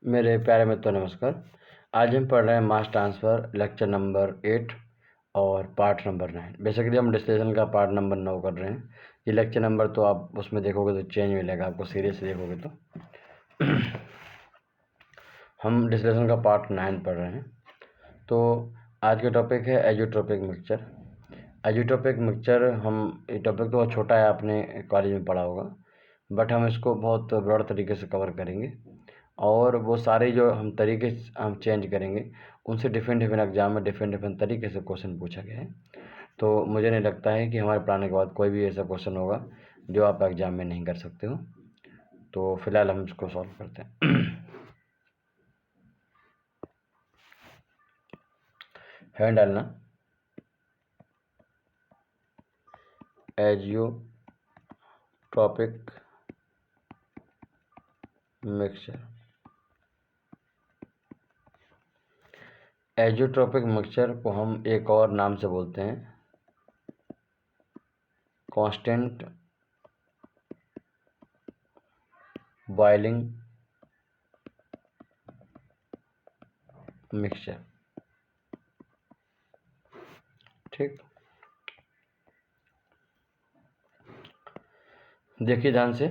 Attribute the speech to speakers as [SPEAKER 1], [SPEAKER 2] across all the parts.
[SPEAKER 1] मेरे प्यारे मित्रों नमस्कार। आज हम पढ़ रहे हैं मास ट्रांसफ़र लेक्चर नंबर 8 और पार्ट नंबर 9। बेसिकली हम डिस्टिलेशन का पार्ट नंबर 9 कर रहे हैं। ये लेक्चर नंबर तो आप उसमें देखोगे तो चेंज मिलेगा आपको, सीरियस देखोगे तो। हम डिस्टिलेशन का पार्ट 9 पढ़ रहे हैं। तो आज का टॉपिक है एज़ोट्रोपिक मिक्सचर। एज़ोट्रोपिक मिक्सचर ये टॉपिक तो बहुत छोटा है, आपने कॉलेज में पढ़ा होगा, बट हम इसको बहुत ब्रॉड तरीके से कवर करेंगे और वो सारे जो हम तरीके हम चेंज करेंगे उनसे डिफरेंट एग्जाम में डिफरेंट तरीके से क्वेश्चन पूछा गया है। तो मुझे नहीं लगता है कि हमारे पढ़ाने के बाद कोई भी ऐसा क्वेश्चन होगा जो आप एग्ज़ाम में नहीं कर सकते हो। तो फिलहाल हम इसको सॉल्व करते हैं। है डालना एज़ोट्रोपिक मिक्सचर। एज़ोट्रोपिक मिक्सचर को हम एक और नाम से बोलते हैं कांस्टेंट बॉइलिंग मिक्सचर। ठीक, देखिए ध्यान से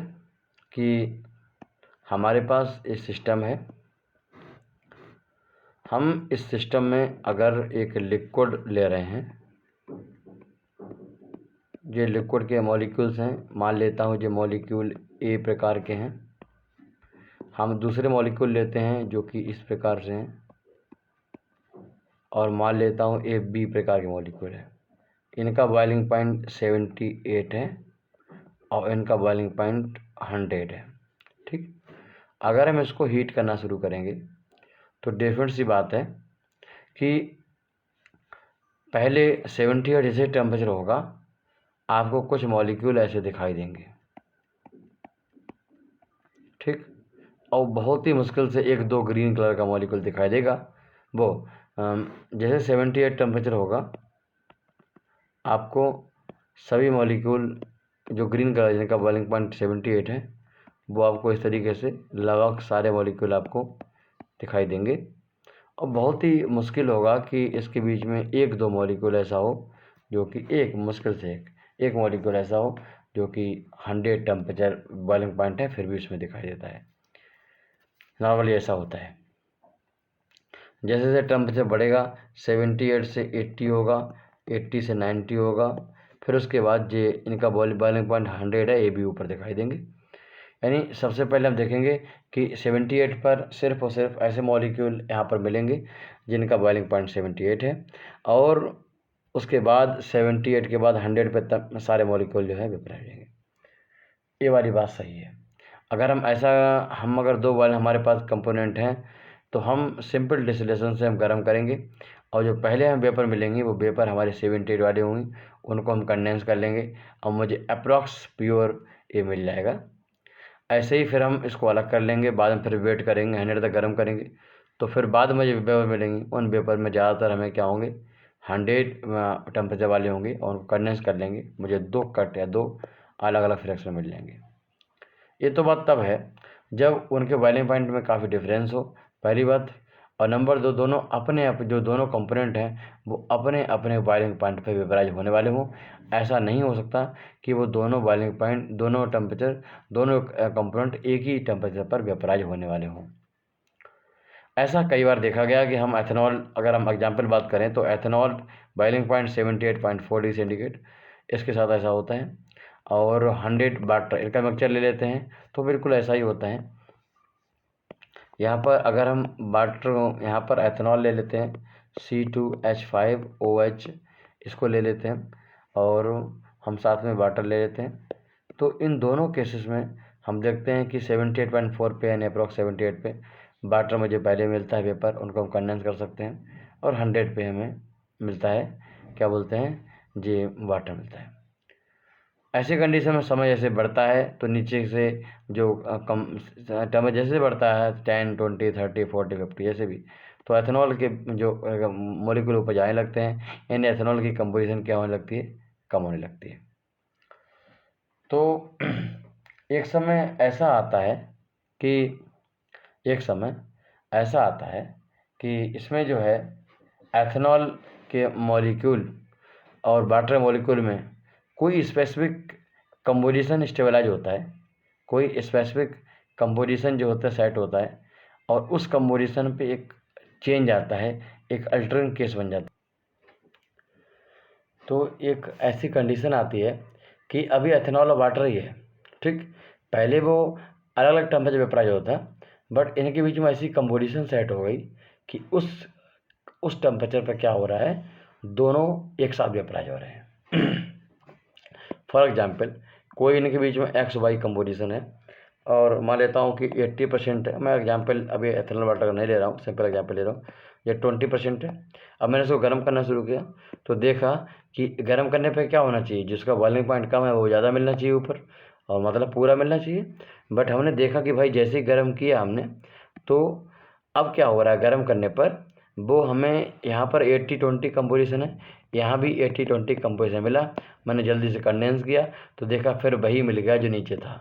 [SPEAKER 1] कि हमारे पास एक सिस्टम है। हम इस सिस्टम में अगर एक लिक्विड ले रहे हैं, ये लिक्विड के मॉलिक्यूल्स हैं, मान लेता हूँ ये मॉलिक्यूल ए प्रकार के हैं। हम दूसरे मॉलिक्यूल लेते हैं जो कि इस प्रकार से हैं, और मान लेता हूँ ए बी प्रकार के मॉलिक्यूल है। इनका बॉइलिंग पॉइंट 78 है और इनका बॉइलिंग पॉइंट 100 है। ठीक, अगर हम इसको हीट करना शुरू करेंगे तो डिफरेंट सी बात है कि पहले 78 जैसे टेम्परेचर होगा, आपको कुछ मॉलिक्यूल ऐसे दिखाई देंगे। ठीक, और बहुत ही मुश्किल से एक दो ग्रीन कलर का मॉलिक्यूल दिखाई देगा। वो जैसे 78 टेम्परेचर होगा, आपको सभी मॉलिक्यूल जो ग्रीन कलर जिनका बॉइलिंग पॉइंट 78 है, वो आपको इस तरीके से लगभग सारे मॉलिक्यूल आपको दिखाई देंगे। और बहुत ही मुश्किल होगा कि इसके बीच में एक दो मॉलिक्यूल ऐसा हो जो कि मुश्किल से एक मॉलिक्यूल ऐसा हो जो कि 100 टेम्परेचर बॉइलिंग पॉइंट है फिर भी उसमें दिखाई देता है। नॉर्मली ऐसा होता है। जैसे जैसे टेम्परेचर बढ़ेगा 78 से 80 होगा, 80 से 90 होगा, फिर उसके बाद ये इनका बॉइलिंग पॉइंट 100 है, ये भी ऊपर दिखाई देंगे। यानी सबसे पहले हम देखेंगे कि 78 पर सिर्फ और सिर्फ ऐसे मॉलिक्यूल यहाँ पर मिलेंगे जिनका बॉइलिंग पॉइंट 78 है, और उसके बाद 78 के बाद 100 पे तक सारे मॉलिक्यूल जो है वेपराइज हो जाएंगे। ये वाली बात सही है। अगर हम अगर दो वाले हमारे पास कंपोनेंट हैं तो हम सिंपल डिस्टिलेशन से हम गर्म करेंगे, और जो पहले हमें वेपर मिलेंगी वो वेपर हमारे 78 वाले होंगे, उनको हम कंडेंस कर लेंगे और मुझे अप्रॉक्स प्योर ये मिल जाएगा। ऐसे ही फिर हम इसको अलग कर लेंगे, बाद में फिर वेट करेंगे, 100 तक गर्म करेंगे, तो फिर बाद में जो वेपर मिलेंगी उन वेपर में ज़्यादातर हमें क्या होंगे 100 टेम्परेचर वाले होंगे, और उनको कंडेंस कर लेंगे, मुझे दो कट या दो अलग अलग फ्रैक्शन मिल जाएंगे। ये तो बात तब है जब उनके बॉइलिंग पॉइंट में काफ़ी डिफरेंस हो, पहली बात। और नंबर दो, जो दोनों कंपोनेंट हैं वो अपने अपने बॉइलिंग पॉइंट पे वेपराइज होने वाले हों। ऐसा नहीं हो सकता कि वो दोनों बॉइलिंग पॉइंट दोनों कंपोनेंट एक ही टेम्परेचर पर वेपराइज होने वाले हों। ऐसा कई बार देखा गया कि हम एथेनॉल, अगर हम एग्जाम्पल बात करें तो ethanol boiling point 78.4 degree centigrade, इसके साथ ऐसा होता है, और 100 वाटर इनका मिक्सचर ले लेते हैं तो बिल्कुल ऐसा ही होता है। यहाँ पर अगर हम वाटर, यहाँ पर एथेनॉल ले लेते हैं C2H5OH, इसको ले लेते हैं, और हम साथ में वाटर ले लेते हैं, तो इन दोनों केसेस में हम देखते हैं कि 78.4 पे यानी अप्रॉक्स 78 पे वाटर मुझे पहले मिलता है वेपर, उनको हम कंडेंस कर सकते हैं, और 100 पे हमें मिलता है क्या बोलते हैं जी वाटर मिलता है। ऐसी कंडीशन में समय जैसे बढ़ता है तो नीचे से जो कम टेम्परेचर जैसे बढ़ता है 10, 20, 30, 40, 50 जैसे भी, तो एथेनॉल के जो मॉलिक्यूल ऊपर जाने लगते हैं, यानी एथेनॉल की कंपोजिशन क्या होने लगती है, कम होने लगती है। तो एक समय ऐसा आता है कि एक समय ऐसा आता है कि इसमें जो है एथेनॉल के मॉलिक्यूल और वाटर मॉलिक्यूल में कोई स्पेसिफिक कंपोजिशन स्टेबलाइज होता है, कोई स्पेसिफिक कंपोजिशन जो होता है सेट होता है, और उस कंपोजिशन पे एक चेंज आता है, एक अल्टरनेट केस बन जाता है। तो एक ऐसी कंडीशन आती है कि अभी एथेनॉल और वाटर ही है, ठीक, पहले वो अलग अलग टेम्परेचर वेपराइज होता है, बट इनके बीच में ऐसी कंपोजिशन सेट हो गई कि उस टेम्परेचर पर क्या हो रहा है, दोनों एक साथ वेपराइज हो रहे हैं। फॉर एग्जाम्पल कोई इनके बीच में एक्स वाई कंपोजिशन है, और मान लेता हूँ कि 80% है, मैं एग्जाम्पल अभी एथेनॉल वाटर का नहीं ले रहा हूँ, सिंपल एग्जाम्पल ले रहा हूँ, ये 20% है। अब मैंने इसको गर्म करना शुरू किया तो देखा कि गर्म करने पे क्या होना चाहिए, जिसका बॉइलिंग पॉइंट कम है वो ज़्यादा मिलना चाहिए ऊपर, और मतलब पूरा मिलना चाहिए। बट हमने देखा कि भाई जैसे ही गर्म किया हमने, तो अब क्या हो रहा है, गर्म करने पर वो हमें यहाँ पर 80-20 कंपोजिशन है, यहाँ भी 80-20 कंपोजिशन मिला। मैंने जल्दी से कंडेंस किया तो देखा फिर वही मिल गया जो नीचे था,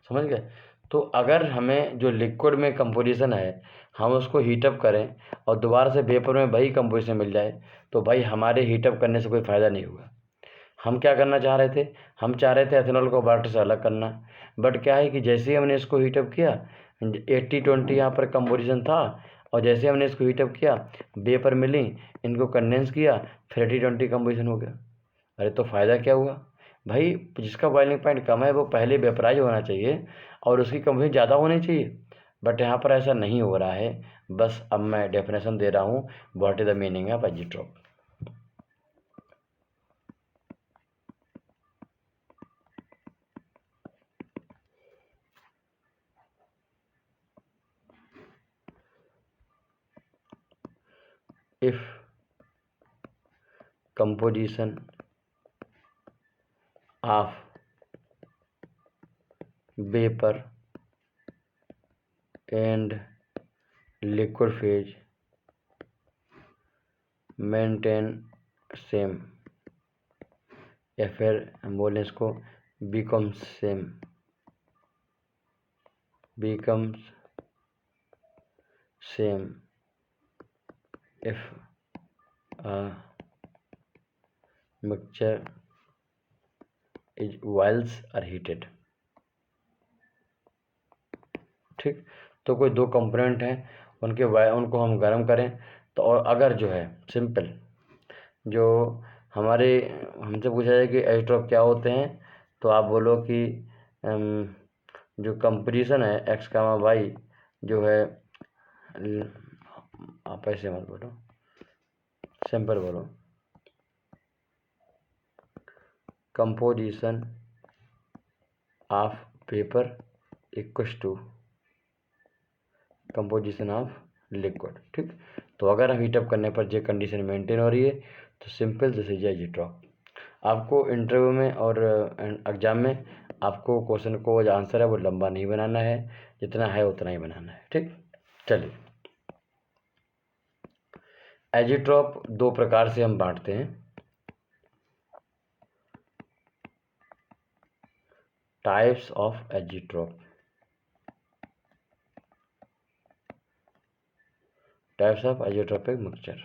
[SPEAKER 1] समझ गए। तो अगर हमें जो लिक्विड में कंपोजिशन है हम उसको हीटअप करें और दोबारा से वेपर में वही कंपोजिशन मिल जाए, तो भाई हमारे हीटअप करने से कोई फ़ायदा नहीं होगा। हम क्या करना चाह रहे थे, हम चाह रहे थे एथेनॉल को वाटर से अलग करना, बट क्या है कि जैसे ही हमने इसको हीटअप किया 80-20 यहाँ पर कंपोजिशन था, और जैसे हमने इसको हीटअप किया वेपर मिली, इनको कंडेंस किया, फिर 80-20 कंपोजिशन हो गया। अरे तो फ़ायदा क्या हुआ भाई, जिसका बॉइलिंग पॉइंट कम है वो पहले वेपराइज होना चाहिए और उसकी कंपोजिशन ज़्यादा होनी चाहिए, बट यहाँ पर ऐसा नहीं हो रहा है। बस अब मैं डेफिनेशन दे रहा हूँ, what is the meaning of azeotrope. If composition of vapor and liquid phase maintain same, या फिर हम बोलें इसको becomes same if a mixture is whiles are heated, ठीक। तो कोई दो कंपोनेंट हैं उनको हम गर्म करें तो, और अगर जो है सिंपल जो हमारे हमसे पूछा जाए कि एजिट्रॉप क्या होते हैं, तो आप बोलो कि जो कंपोजिशन है एक्स कामा वाई जो है, आप ऐसे मत बोलो, सिंपल बोलो, composition of paper equals to composition of liquid, ठीक। तो अगर हम हीटअप करने पर जो कंडीशन मेंटेन हो रही है तो सिंपल दिस इज एजिट्रॉप। आपको इंटरव्यू में और एग्जाम में आपको क्वेश्चन को जो आंसर है वो लंबा नहीं बनाना है, जितना है उतना ही बनाना है, ठीक। चलिए, एजिट्रॉप दो प्रकार से हम बांटते हैं, types of azeotrope, types of azeotropic mixture,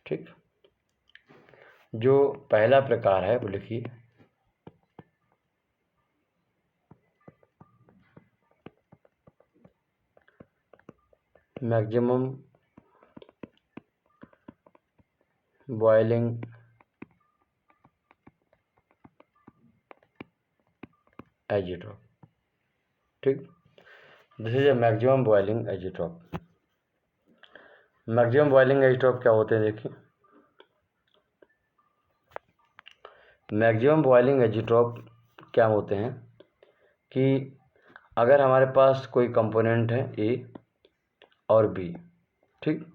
[SPEAKER 1] ठीक। जो पहला प्रकार है वो लिखिए, मैक्सिमम बॉइलिंग एजिट्रॉप, ठीक। This is a maximum boiling azeotrope. Maximum boiling azeotrope क्या होते हैं देखिए, मैक्सिमम बॉइलिंग एजिट्रॉप क्या होते हैं कि अगर हमारे पास कोई कंपोनेंट है ए और बी, ठीक,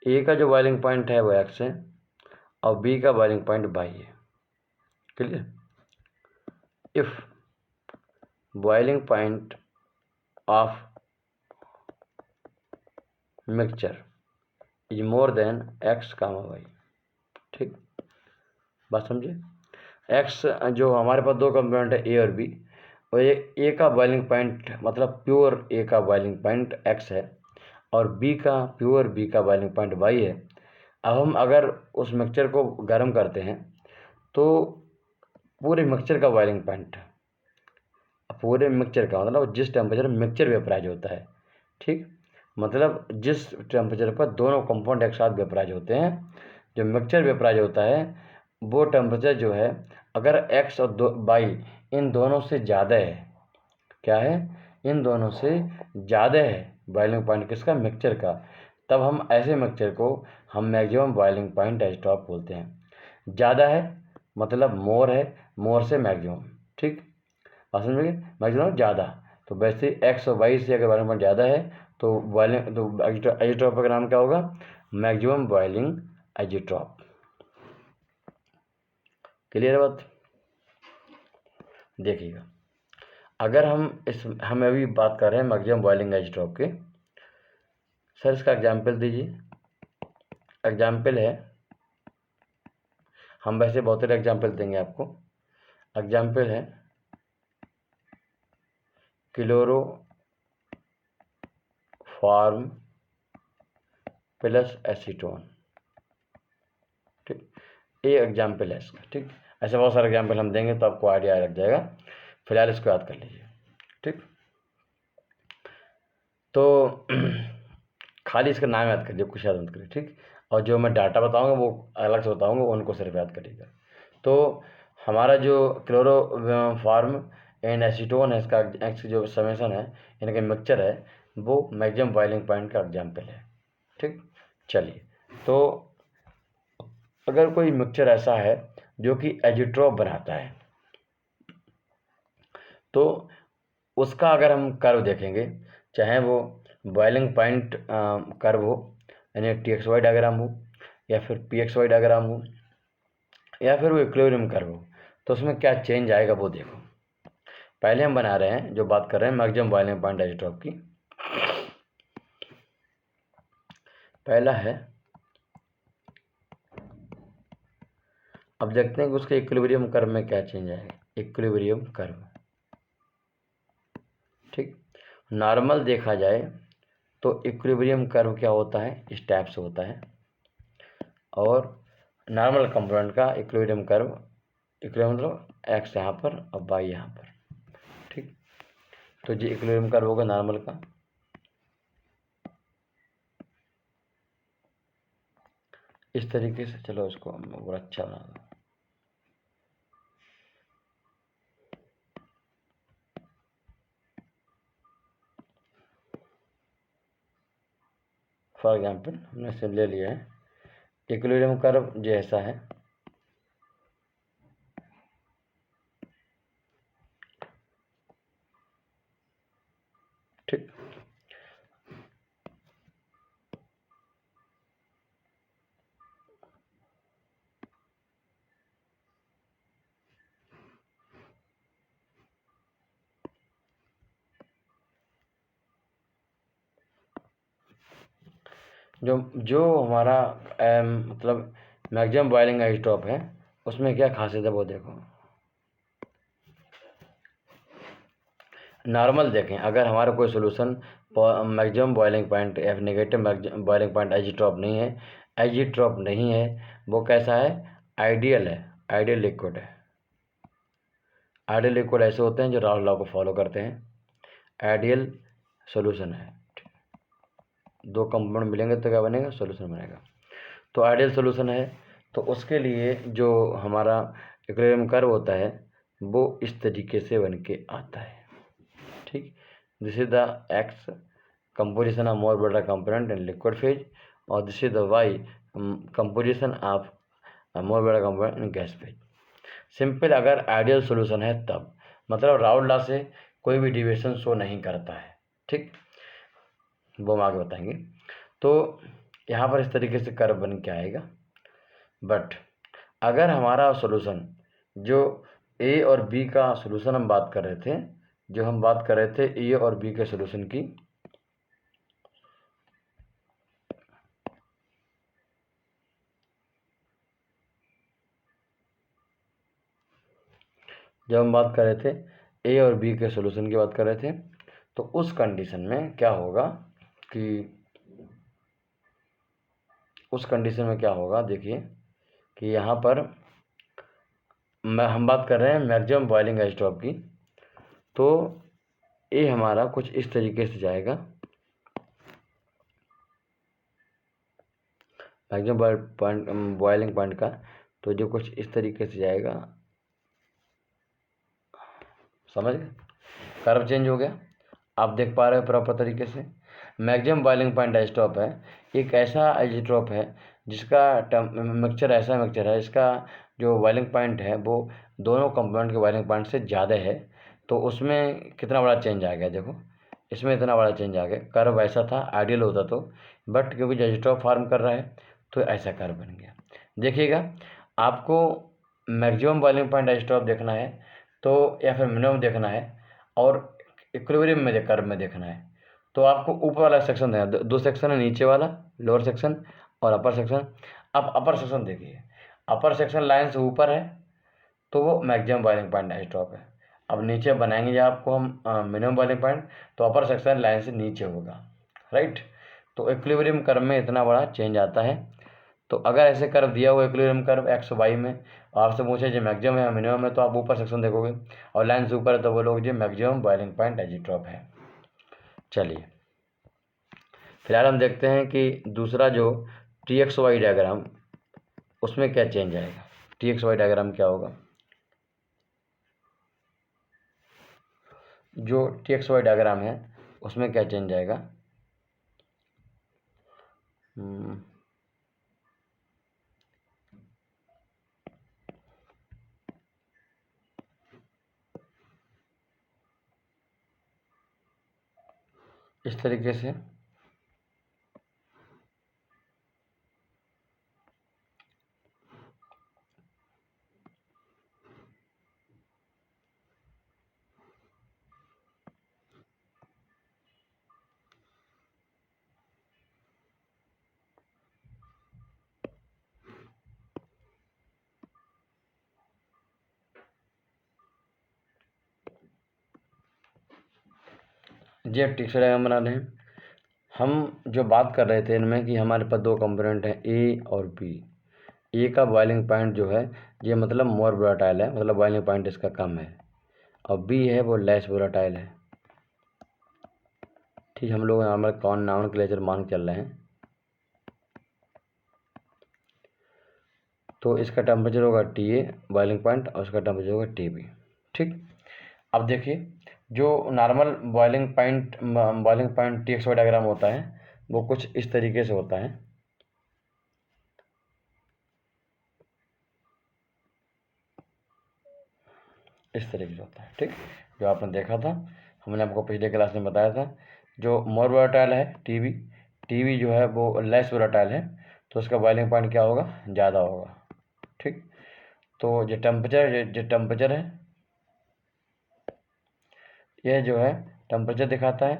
[SPEAKER 1] ए का जो बॉइलिंग पॉइंट है वो एक्स है और बी का बॉइलिंग पॉइंट वाई है, clear. If boiling point of mixture is more than X comma Y, ठीक, बात समझे। एक्स जो हमारे पास दो कंपोनेंट है ए और बी, और ए का बॉइलिंग पॉइंट मतलब प्योर ए का बॉइलिंग पॉइंट x है और बी का प्योर बी का बॉइलिंग पॉइंट y है। अब हम अगर उस मिक्सचर को गर्म करते हैं तो पूरे मिक्सचर का बॉइलिंग पॉइंट, पूरे मिक्सचर का मतलब जिस टेम्परेचर में मिक्सचर वेपराइज होता है, ठीक, मतलब जिस टेम्परेचर पर दोनों कंपाउंड एक साथ वेपराइज होते हैं, जो मिक्सचर वेपराइज होता है वो टेम्परेचर जो है अगर x और y इन दोनों से ज़्यादा है, क्या है, इन दोनों से ज़्यादा है बॉइलिंग पॉइंट किसका, मिक्सचर का, तब हम ऐसे मिक्सचर को हम maximum boiling point azeotrope बोलते हैं। ज़्यादा है मतलब मोर है, मोर से मैक्सिमम, ठीक, बात समझ में, मैक्सिमम ज़्यादा, तो वैसे x और y से अगर बॉइलिंग पॉइंट ज़्यादा है तो बॉइलिंग तो एजिट्रॉप का नाम क्या होगा, मैक्सिमम बॉइलिंग एजिट्रॉप। क्लियर है बात। देखिएगा, अगर हम अभी बात कर रहे हैं मैक्सिमम बॉइलिंग एजिट्रॉप के, सर इसका एग्जाम्पल दीजिए। एग्जाम्पल है, हम वैसे बहुत सारे एग्जाम्पल देंगे आपको। एग्जाम्पल है क्लोरोफॉर्म प्लस एसीटोन, ठीक, ये एग्जाम्पल है इसका, ठीक। ऐसे बहुत सारे एग्जाम्पल हम देंगे तो आपको आइडिया लग जाएगा, फिलहाल इसको याद कर लीजिए, ठीक। तो खाली इसका नाम याद करिए, कुछ याद मत करिए, ठीक, और जो मैं डाटा बताऊंगा वो अलग से बताऊंगा, उनको सिर्फ याद करिएगा। तो हमारा जो क्लोरोफॉर्म एंड एसीटोन है, इसका जो समेसन है यानी कि मिक्सचर है, वो मैक्सिमम बॉइलिंग पॉइंट का एग्जाम्पल है, ठीक। चलिए, तो अगर कोई मिक्सचर ऐसा है जो कि एजिट्रॉप बनाता है तो उसका अगर हम कर्व देखेंगे, चाहे वो बॉइलिंग पॉइंट कर्व हो यानी TXY डायग्राम हो या फिर PXY डायग्राम हो या फिर वो इक्विलिब्रियम कर्व हो, तो उसमें क्या चेंज आएगा वो देखो। पहले हम बना रहे हैं, जो बात कर रहे हैं मैक्सिमम बॉइलिंग पॉइंट एजिट्रॉप की। पहला है, अब देखते हैं कि उसके इक्विलिब्रियम कर्व में क्या चेंज आएगा। इक्विलिब्रियम कर्व, ठीक, नॉर्मल देखा जाए तो इक्विलिब्रियम कर्व क्या होता है, इस टाइप से होता है, और नॉर्मल कंपोनेंट का इक्विलिब्रियम कर्व, इक्विलिब्रियम मतलब x यहाँ पर और y यहाँ पर, ठीक। तो ये इक्विलिब्रियम कर्व होगा नॉर्मल का। इस तरीके से, चलो इसको और अच्छा बना दो। फॉर एग्जाम्पल हमने इसे ले लिया है, इक्विलिब्रियम कर्व जो ऐसा है, ठीक। जो जो हमारा मतलब मैक्सिमम बॉइलिंग आइसोटोप है, उसमें क्या खासियत है वो देखो। नॉर्मल देखें, अगर हमारा कोई सोल्यूशन मैक्सिमम बॉइलिंग पॉइंट या नेगेटिव बॉइलिंग पॉइंट एजिट्रॉप नहीं है, एजिट्रॉप नहीं है, वो कैसा है, आइडियल है, आइडियल लिक्विड है। आइडियल लिक्विड ऐसे होते हैं जो राउल लॉ को फॉलो करते हैं, आइडियल सॉल्यूशन है। दो कंपाउंड मिलेंगे तो क्या बनेगा, सॉल्यूशन बनेगा। तो आइडियल सॉल्यूशन है, तो उसके लिए जो हमारा इक्विलिब्रियम कर्व होता है वो इस तरीके से बन के आता है, ठीक। This is the x composition of more बड़ा कंपोनेंट इन लिक्विड फेज, और this is the y composition of more बड़ा component in gas phase. Simple, अगर आइडियल सॉल्यूशन है तब, मतलब राउल लॉ से कोई भी डिविएशन शो नहीं करता है, ठीक, वो हम आगे बताएंगे। तो यहाँ पर इस तरीके से कर्व बन के आएगा। बट अगर हमारा सॉल्यूशन जो ए और बी का सॉल्यूशन हम बात कर रहे थे, जो हम बात कर रहे थे ए और बी के सॉल्यूशन की, जब हम बात कर रहे थे ए और बी के सॉल्यूशन की बात कर रहे थे। तो उस कंडीशन में क्या होगा देखिए कि यहाँ पर हम बात कर रहे हैं मैक्सिमम बॉइलिंग एज ड्रॉप की। तो ए हमारा कुछ इस तरीके से जाएगा, मैक्सिमम बॉइलिंग पॉइंट का, तो जो कुछ इस तरीके से जाएगा, समझ गए, कर्व चेंज हो गया, आप देख पा रहे हो प्रॉपर तरीके से। Maximum boiling point azeotrope है, एक ऐसा एज ड्रॉप है जिसका मिक्सचर ऐसा मिक्सचर है, इसका जो बॉइलिंग पॉइंट है वो दोनों कंपोनेंट के बॉइलिंग पॉइंट से ज़्यादा है। तो उसमें कितना बड़ा चेंज आ गया, देखो इसमें इतना बड़ा चेंज आ गया। कर्व ऐसा था, आइडियल होता तो, बट क्योंकि एज ड्रॉप फॉर्म कर रहा है तो ऐसा कर्व बन गया। देखिएगा, आपको maximum boiling point azeotrope देखना है तो, या फिर मिनिमम देखना है और इक्विलिब्रियम में कर्व में देखना है, तो आपको ऊपर वाला सेक्शन देना। दो सेक्शन है, नीचे वाला लोअर सेक्शन और अपर सेक्शन। अब अपर सेक्शन देखिए, अपर सेक्शन लाइन से ऊपर है तो वो maximum boiling point azeotrope है। अब नीचे बनाएंगे जब आपको हम मिनिमम बॉइलिंग पॉइंट, तो अपर सेक्शन लाइन से नीचे होगा, राइट। तो इक्विलिब्रियम कर्व में इतना बड़ा चेंज आता है। तो अगर ऐसे कर्व दिया हुआ इक्विलिब्रियम कर्व एक्स वाई में, आपसे पूछे जो मैक्सिमम है या मिनिमम है, तो आप ऊपर सेक्शन देखोगे और लाइन से ऊपर है तो बोलोगे जो maximum boiling point azeotrope है। चलिए फिलहाल हम देखते हैं कि दूसरा जो टी एक्स वाई डायग्राम, उसमें क्या चेंज आएगा। टी एक्स वाई डायग्राम क्या होगा, जो टी एक्स वाई डायग्राम है उसमें क्या चेंज आएगा। इस तरीके से जी टेक्सचर डायग्राम बना रहे हैं। हम जो बात कर रहे थे इनमें कि हमारे पास दो कंपोनेंट हैं ए और बी। ए का बॉइलिंग पॉइंट जो है ये मतलब मोर वोलेटाइल है, मतलब बॉइलिंग पॉइंट इसका कम है, और बी है वो लेस वोलेटाइल है। ठीक, हम लोग नॉर्मल नॉमेनक्लेचर मान के चल रहे हैं। तो इसका टेम्परेचर होगा टी ए बॉइलिंग पॉइंट और उसका टेम्परेचर होगा टी बी। ठीक, अब देखिए जो normal boiling point T X Y diagram होता है वो कुछ इस तरीके से होता है। इस तरीके से होता है, ठीक, जो आपने देखा था, हमने आपको पिछले क्लास में बताया था। जो मोर वोलेटाइल है टीवी जो है वो लेस वोलेटाइल है, तो उसका बॉइलिंग पॉइंट क्या होगा, ज़्यादा होगा। ठीक, तो जो टेम्परेचर है, यह जो है टेम्परेचर दिखाता है,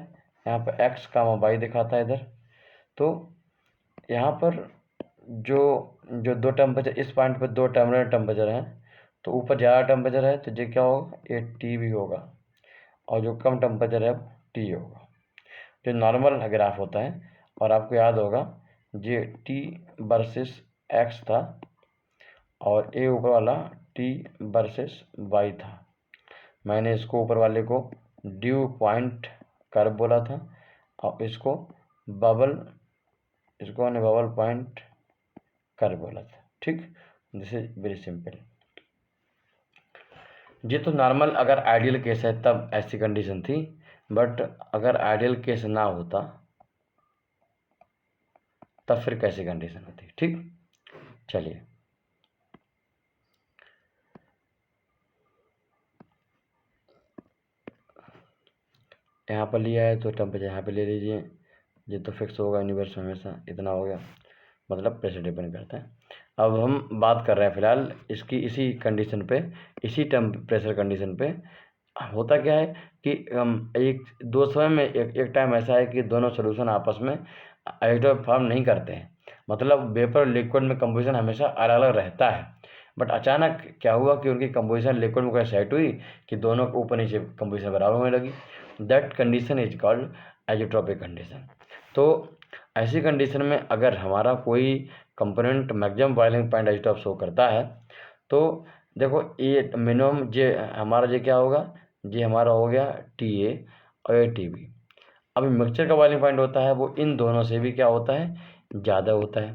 [SPEAKER 1] यहाँ पर एक्स कामा वाई दिखाता है इधर। तो यहाँ पर जो जो दो टेम्परेचर, इस पॉइंट पर दो टर्मिनल टेम्परेचर हैं, तो ऊपर ज़्यादा टेम्परेचर है तो ये क्या होगा, ये टी भी होगा, और जो कम टेम्परेचर है टी होगा। जो नॉर्मल ग्राफ होता है, और आपको याद होगा ये टी वर्सेस एक्स था और ए ऊपर वाला टी वर्सेस वाई था। मैंने इसको ऊपर वाले को ड्यू पॉइंट कर्व बोला था और इसको मैंने बबल पॉइंट कर्व बोला था। ठीक, दिस इज वेरी सिंपल। ये तो नॉर्मल अगर आइडियल केस है तब ऐसी कंडीशन थी, बट अगर आइडियल केस ना होता तब फिर कैसी कंडीशन होती। ठीक, चलिए यहाँ पर लिया है तो टेम्परेचर यहाँ पे ले लीजिए, ये तो फिक्स होगा यूनिवर्स में हमेशा, इतना हो गया, मतलब प्रेशर डिपेंड करता है। अब हम बात कर रहे हैं फिलहाल इसकी इसी कंडीशन पे, इसी प्रेशर कंडीशन पे होता क्या है कि एक दो समय में एक टाइम ऐसा है कि दोनों सोल्यूशन आपस में आइसोटोप फॉर्म नहीं करते हैं, मतलब वेपर और लिक्विड में कंपोजिशन हमेशा अलग अलग रहता है। बट अचानक क्या हुआ कि उनकी कंपोजिशन लिक्विड में कैसे सेट हुई कि दोनों के ऊपर नीचे कंपोजिशन बराबर होने लगी। That condition is called azeotropic condition. तो ऐसी कंडीशन में अगर हमारा कोई component maximum boiling point azeotrope show करता है तो देखो ये मिनिमम जे हमारा क्या होगा, जे हमारा हो गया TA और ये TB। अभी मिक्सचर का बॉइलिंग पॉइंट होता है वो इन दोनों से भी क्या होता है, ज़्यादा होता है,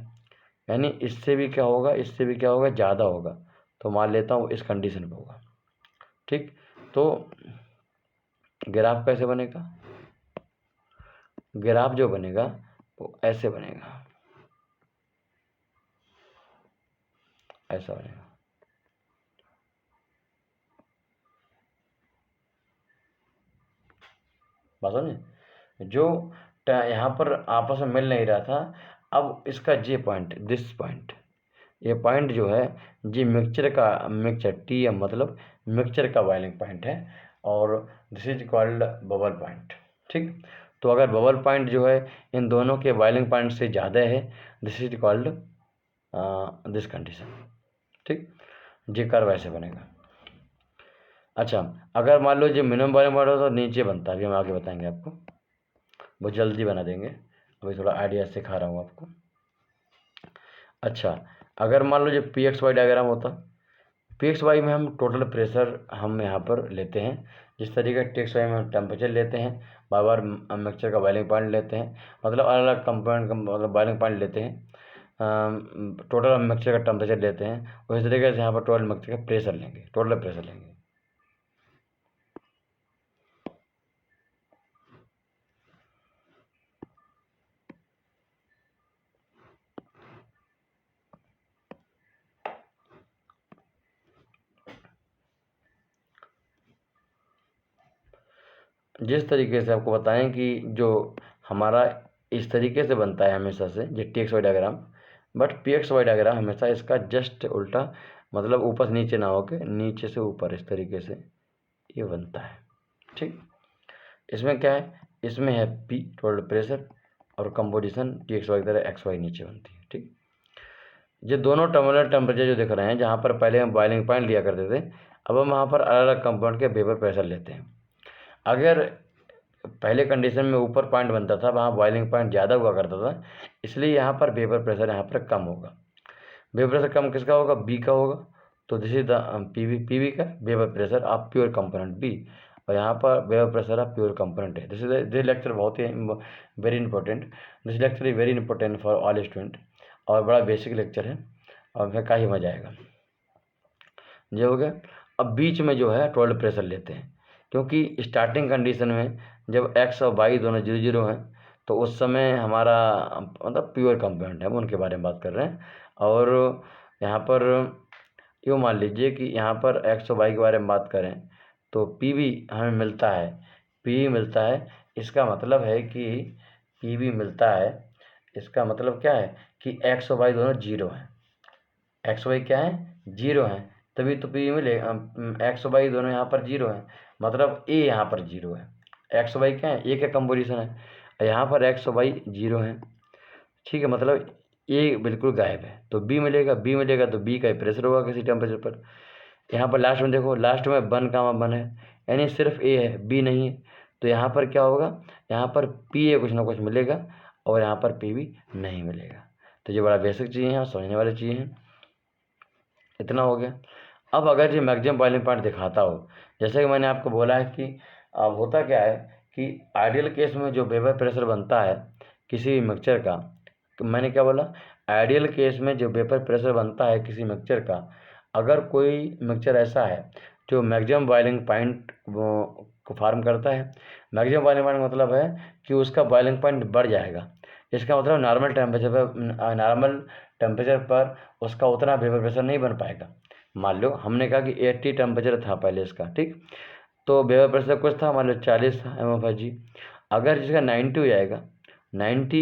[SPEAKER 1] यानी इससे भी क्या होगा, इससे भी क्या होगा, ज़्यादा होगा। तो मान लेता हूँ इस कंडीशन पे होगा। ठीक, तो ग्राफ कैसे बनेगा, ग्राफ जो बनेगा वो ऐसे बनेगा, ऐसा बनेगा। बात समझे, जो यहाँ पर आपस में मिल नहीं रहा था, अब इसका जे पॉइंट, दिस पॉइंट, ये पॉइंट जो है जी मिक्सचर का, मिक्सचर TM मतलब मिक्सचर का बॉइलिंग पॉइंट है और this is called bubble point. ठीक, तो अगर बबल पॉइंट जो है इन दोनों के बॉइलिंग पॉइंट से ज़्यादा है, this is called this condition. ठीक, जी कर्व ऐसे बनेगा। अच्छा, अगर मान लो जो मिनिमम बॉइलिंग पॉइंट हो तो नीचे बनता है, अभी हम आगे बताएंगे आपको, बहुत जल्दी बना देंगे, अभी थोड़ा आइडिया सिखा रहा हूँ आपको। अच्छा, अगर मान लो जो PXY डायग्राम होता, PXY में हम टोटल प्रेशर हम यहाँ पर लेते हैं, जिस तरीके TXY में हम टेम्परेचर लेते हैं, बार बार मिक्सचर का बॉइलिंग पॉइंट लेते हैं, मतलब अलग अलग कंपोनेंट का मतलब बॉइलिंग पॉइंट लेते हैं, टोटल मिक्सचर का टेम्परेचर लेते हैं, उसी तरीके से यहाँ पर टोटल मिक्सचर का प्रेशर लेंगे, टोटल प्रेशर लेंगे। जिस तरीके से आपको बताएं कि जो हमारा इस तरीके से बनता है हमेशा से जो TXY diagram, but PXY diagram हमेशा इसका जस्ट उल्टा, मतलब ऊपर से नीचे ना होके नीचे से ऊपर इस तरीके से ये बनता है। ठीक, इसमें क्या है, इसमें है P टोटल प्रेशर और कंपोजिशन TXY की तरह XY नीचे बनती है। ठीक, ये दोनों टर्मिनल टेम्परेचर जो दिख रहे हैं, जहाँ पर पहले हम बॉइलिंग पॉइंट लिया करते थे, अब हम वहाँ पर अलग अलग कंपाउंड के वेपर प्रेशर लेते हैं। अगर पहले कंडीशन में ऊपर पॉइंट बनता था, वहाँ बॉइलिंग पॉइंट ज़्यादा हुआ करता था, इसलिए यहाँ पर वेपर प्रेशर यहाँ पर कम होगा। वेपर प्रेशर कम किसका होगा, B का होगा, तो दिस इज द PV का vapour pressure of pure component B, और यहाँ पर vapour pressure of pure component है। दिस लेक्चर बहुत ही very important, this lecture is very important for all student, और बड़ा बेसिक लेक्चर है और फिर का ही मजा आएगा। ये हो गया। अब बीच में जो है टोटल प्रेशर लेते हैं, क्योंकि स्टार्टिंग कंडीशन में जब X और Y दोनों 0 0 हैं, तो उस समय हमारा मतलब प्योर कंपोनेंट है, हम उनके बारे में बात कर रहे हैं। और यहाँ पर यूँ मान लीजिए कि यहाँ पर X और Y के बारे में बात करें तो PV हमें मिलता है, PV मिलता है, इसका मतलब है कि PV मिलता है, इसका मतलब क्या है कि X और Y दोनों 0 हैं, X Y क्या है, 0 हैं, तभी तो PV मिलेगा। X और Y दोनों यहाँ पर 0 हैं, मतलब A यहाँ पर 0 है, X वाई क्या है, A का कंपोजिशन है, यहाँ पर X और Y 0 है। ठीक है, मतलब A बिल्कुल गायब है, तो B मिलेगा, B मिलेगा तो B का प्रेशर होगा किसी टेम्परेचर पर। यहाँ पर लास्ट में देखो, लास्ट में 1 का 1 है, यानी सिर्फ A है, B नहीं है, तो यहाँ पर क्या होगा, यहाँ पर PA कुछ ना कुछ मिलेगा और यहाँ पर PB नहीं मिलेगा। तो ये बड़ा बेसिक चीज़ें हैं, समझने वाली चीज़ें हैं। इतना हो गया। अब अगर ये मैक्सिमम बॉइलिंग पॉइंट दिखाता हो, जैसे कि मैंने आपको बोला है कि अब होता क्या है कि आइडियल केस में जो वेपर प्रेशर बनता है किसी भी मिक्सचर का, तो मैंने क्या बोला, आइडियल केस में जो वेपर प्रेशर बनता है किसी मिक्सचर का, अगर कोई मिक्सचर ऐसा है जो मैक्सिमम बॉइलिंग पॉइंट को फार्म करता है, मैक्सिमम बॉइलिंग पॉइंट मतलब है कि उसका बॉइलिंग पॉइंट बढ़ जाएगा, इसका मतलब नॉर्मल टेम्परेचर पर उसका उतना वेपर प्रेशर नहीं बन पाएगा। मान लो हमने कहा कि 80 टेम्परेचर था पहले इसका, ठीक, तो वेपर प्रेशर कुछ था, मान लो 40 था MFG। अगर जिसका 90 हो जाएगा, 90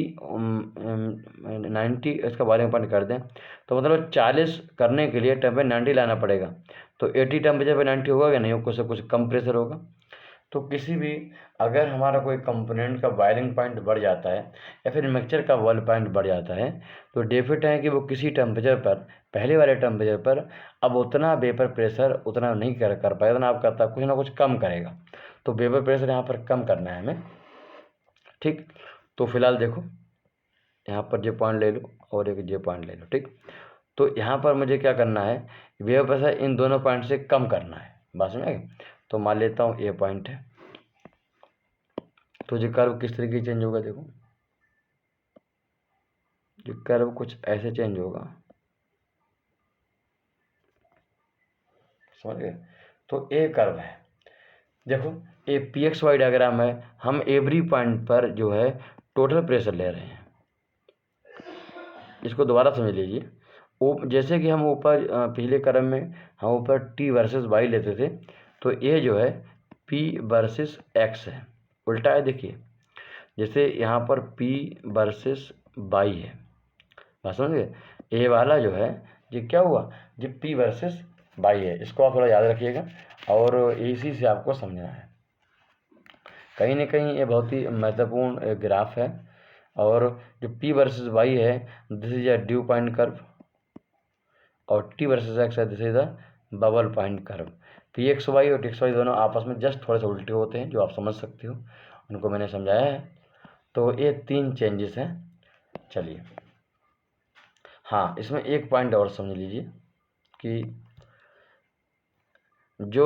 [SPEAKER 1] इसका बॉइलिंग पॉइंट कर दें, तो मतलब 40 करने के लिए टेम्परेचर 90 लाना पड़ेगा, तो 80 टेम्परेचर पर 90 होगा या नहीं, कुछ से कुछ कम प्रेशर होगा। तो किसी भी अगर हमारा कोई कंपोनेंट का बॉइलिंग पॉइंट बढ़ जाता है या फिर मिक्सचर का बॉइल पॉइंट बढ़ जाता है तो डेफिनेट है कि वो किसी टेम्परेचर पर, पहले वाले टेम्परेचर पर अब उतना वेपर प्रेशर उतना नहीं कर पाएगा, उतना आप करता कुछ ना कुछ कम करेगा। तो वेपर प्रेशर यहाँ पर कम करना है हमें, ठीक। तो फिलहाल देखो यहाँ पर ये पॉइंट ले लो और एक ये पॉइंट ले लो, ठीक। तो यहाँ पर मुझे क्या करना है, वेपर प्रेशर इन दोनों पॉइंट से कम करना है, बात समझ में। तो मान लेता हूँ ये पॉइंट है, तो ये कर्व किस तरीके से चेंज होगा, देखो ये कर्व कुछ ऐसे चेंज होगा, समझ गए। तो ये कर्व है, देखो ये PXY डायग्राम है, हम एवरी पॉइंट पर जो है टोटल प्रेशर ले रहे हैं। इसको दोबारा समझ लीजिए, जैसे कि हम ऊपर पिछले कर्व में हम ऊपर T वर्सेस Y लेते थे, तो ये जो है P वर्सेस X है, उल्टा है। देखिए जैसे यहाँ पर P वर्सेस Y है, बात समझ गए। ये वाला जो है ये क्या हुआ, ये P वर्सेस Y है, इसको आप थोड़ा याद रखिएगा और इसी से आपको समझना है। कहीं ना कहीं ये बहुत ही महत्वपूर्ण ग्राफ है। और जो P वर्सेस Y है, this is a due point curve, और T वर्सेस X है, this is the bubble point curve. PXY और TXY दोनों आपस में जस्ट थोड़े से उल्टे होते हैं, जो आप समझ सकते हो, उनको मैंने समझाया है। तो ये 3 चेंजेस हैं। चलिए हाँ, इसमें एक पॉइंट और समझ लीजिए कि जो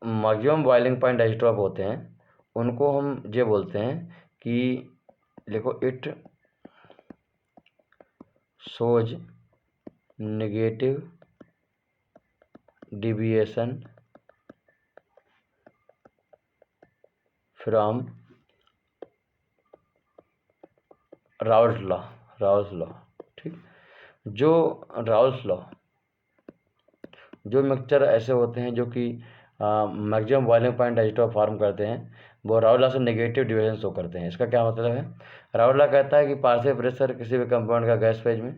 [SPEAKER 1] मैक्सिमम बॉइलिंग पॉइंट आइसोटोप होते हैं उनको हम ये बोलते हैं कि देखो it shows negative deviation from Raoult law, ठीक। जो राउल्ट लॉ, जो मिक्सचर ऐसे होते हैं जो कि maximum boiling point isotope form करते हैं, वो राउल्ट लॉ से नेगेटिव डिविएशन शो करते हैं। इसका क्या मतलब है, राउल्ट लॉ कहता है कि पार्शियल प्रेशर किसी भी कंपाउंड का गैस फेज में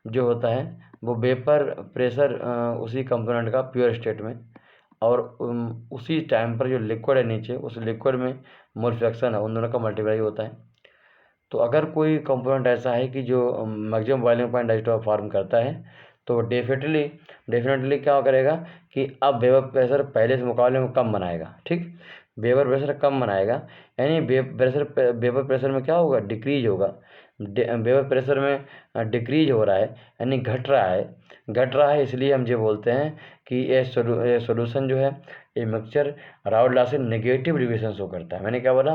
[SPEAKER 1] जो होता है वो वेपर प्रेशर उसी कंपोनेंट का प्योर स्टेट में, और उसी टाइम पर जो लिक्विड है नीचे, उस लिक्विड में मोल फ्रैक्शन है, उन दोनों का मल्टीप्लाई होता है। तो अगर कोई कंपोनेंट ऐसा है कि जो maximum boiling point isotope form करता है, तो डेफिनेटली क्या करेगा कि अब वेपर प्रेशर पहले से मुकाबले में कम बनाएगा, ठीक। वेपर प्रेशर कम बनाएगा, यानी वेपर प्रेशर में क्या होगा, डिक्रीज होगा। वेपर प्रेशर में डिक्रीज हो रहा है, यानी घट रहा है, इसलिए हम ये बोलते हैं कि ये सोल्यूशन जो है, ये मिक्सचर राउल्ट लॉ से नेगेटिव डिविएशन शो करता है। मैंने क्या बोला,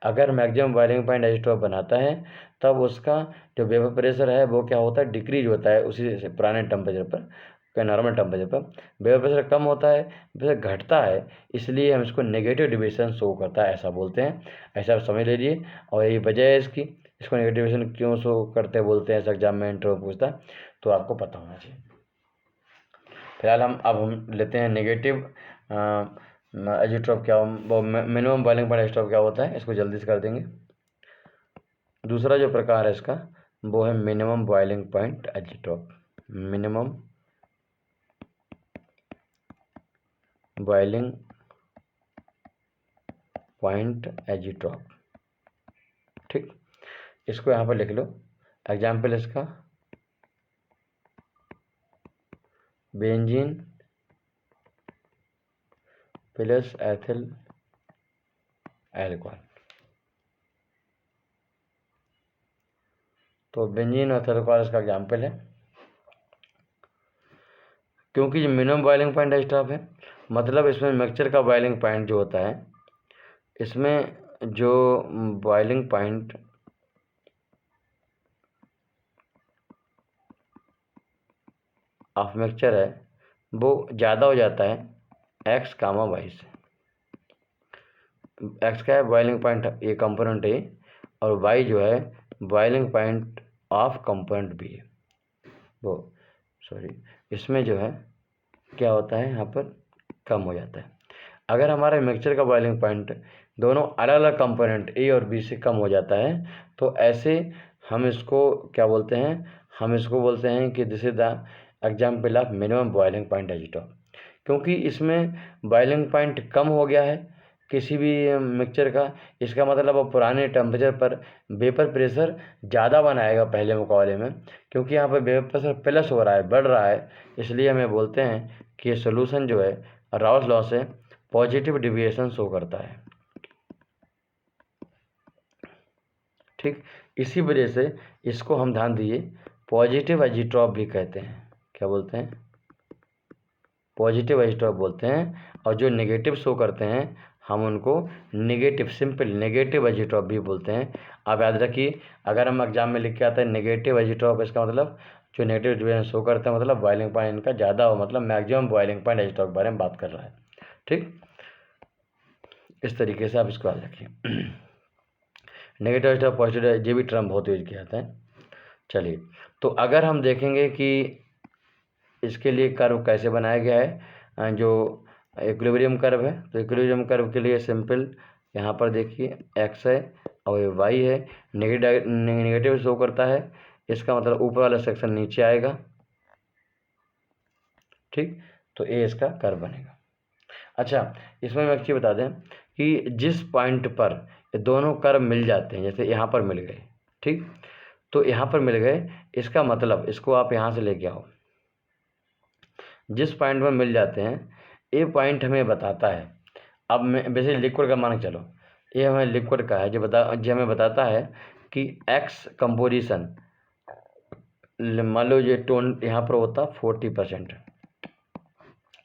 [SPEAKER 1] अगर मैक्सिमम बॉइलिंग पॉइंट आइसोटोप बनाता है तब उसका जो वेपर प्रेशर है वो क्या होता है, डिक्रीज होता है उसी से पुराने टेम्परेचर पर, नॉर्मल टेम्परेचर पर। वेपर प्रेशर कम होता है, प्रेशर घटता है, इसलिए हम इसको नेगेटिव डिविएशन शो करता है, ऐसा बोलते हैं। ऐसा आप समझ लीजिए। और यही वजह है इसको नेगेटिव डिविएशन क्यों शो करते बोलते हैं, ऐसा एग्जाम में इंटरव्यू पूछता है, तो आपको पता होना चाहिए। फिलहाल हम लेते हैं नेगेटिव आइसोटोप क्या, वो मिनिमम बॉइलिंग पॉइंट आइसोटोप क्या होता है, इसको जल्दी से कर देंगे। दूसरा जो प्रकार है इसका वो है minimum boiling point isotope, minimum boiling point isotope, ठीक। इसको यहाँ पर लिख लो। एग्जाम्पल इसका बेंजीन प्लस एथिल एल्कोहल। तो बेंजीन और एथिल एल्कोहल इसका एग्जाम्पल है। क्योंकि ये मिनिमम बॉइलिंग पॉइंट आइसोटोप है, मतलब इसमें मिक्सचर का बॉइलिंग पॉइंट जो होता है, इसमें जो बॉइलिंग पॉइंट ऑफ मिक्सचर है वो ज़्यादा हो जाता है x, y से। x का है बॉइलिंग पॉइंट, ये कंपोनेंट है, और y जो है boiling point of component B है वो, सॉरी, इसमें जो है क्या होता है, यहाँ पर कम हो जाता है। अगर हमारे मिक्सचर का बॉइलिंग पॉइंट दोनों अलग अलग कंपोनेंट ए और बी से कम हो जाता है, तो ऐसे हम इसको क्या बोलते हैं, हम इसको बोलते हैं कि this is the example of minimum boiling point isotope. क्योंकि इसमें बॉइलिंग पॉइंट कम हो गया है, किसी भी मिक्सचर का, इसका मतलब वो पुराने टेम्परेचर पर वेपर प्रेशर ज़्यादा बनाएगा पहले मुकाबले में, क्योंकि यहाँ पर वेपर प्रेशर प्लस हो रहा है, बढ़ रहा है, इसलिए हमें बोलते हैं कि ये सोल्यूशन जो है राउस लॉ से पॉजिटिव डिविएशन शो करता है। ठीक, इसी वजह से इसको हम ध्यान दिए पॉजिटिव एजिट्रॉप भी कहते हैं। क्या बोलते हैं? पॉजिटिव एजिट्रॉप बोलते हैं। और जो नेगेटिव शो करते हैं हम उनको नेगेटिव, सिंपल नेगेटिव एजिट्रॉप भी बोलते हैं। आप याद रखिए, अगर हम एग्जाम में लिख के आते हैं नेगेटिव एजिट्रॉप, इसका मतलब जो नेगेटिव डिविएशन शो करते हैं मतलब बॉइलिंग पॉइंट इनका ज़्यादा हो, मतलब मैक्सिमम बॉइलिंग पॉइंट एजिट्रॉप के बारे में बात कर रहा है। ठीक, इस तरीके से आप इसको याद रखिए। नेगेटिव एजिट्रॉप, पॉजिटिव, ये भी टर्म बहुत यूज किया जाता है। चलिए, तो अगर हम देखेंगे कि इसके लिए कर्व कैसे बनाया गया है, जो इक्विलिब्रियम कर्व है, तो इक्विलिब्रियम कर्व के लिए सिंपल यहाँ पर देखिए एक्स है और ये वाई है, नेगेटिव शो करता है, इसका मतलब ऊपर वाला सेक्शन नीचे आएगा। ठीक, तो ये इसका कर्व बनेगा। अच्छा, इसमें मैं एक चीज़ बता दें कि जिस पॉइंट पर ये दोनों कर्व मिल जाते हैं, जैसे यहाँ पर मिल गए, ठीक, तो यहाँ पर मिल गए, इसका मतलब इसको आप यहाँ से लेके आओ, जिस पॉइंट में मिल जाते हैं ये पॉइंट हमें बताता है, अब मैं वैसे लिक्विड का मान चलो, ये हमें लिक्विड का है, जो हमें बताता है कि एक्स कंपोजिशन, मान लो ये टोन यहाँ पर होता 40%,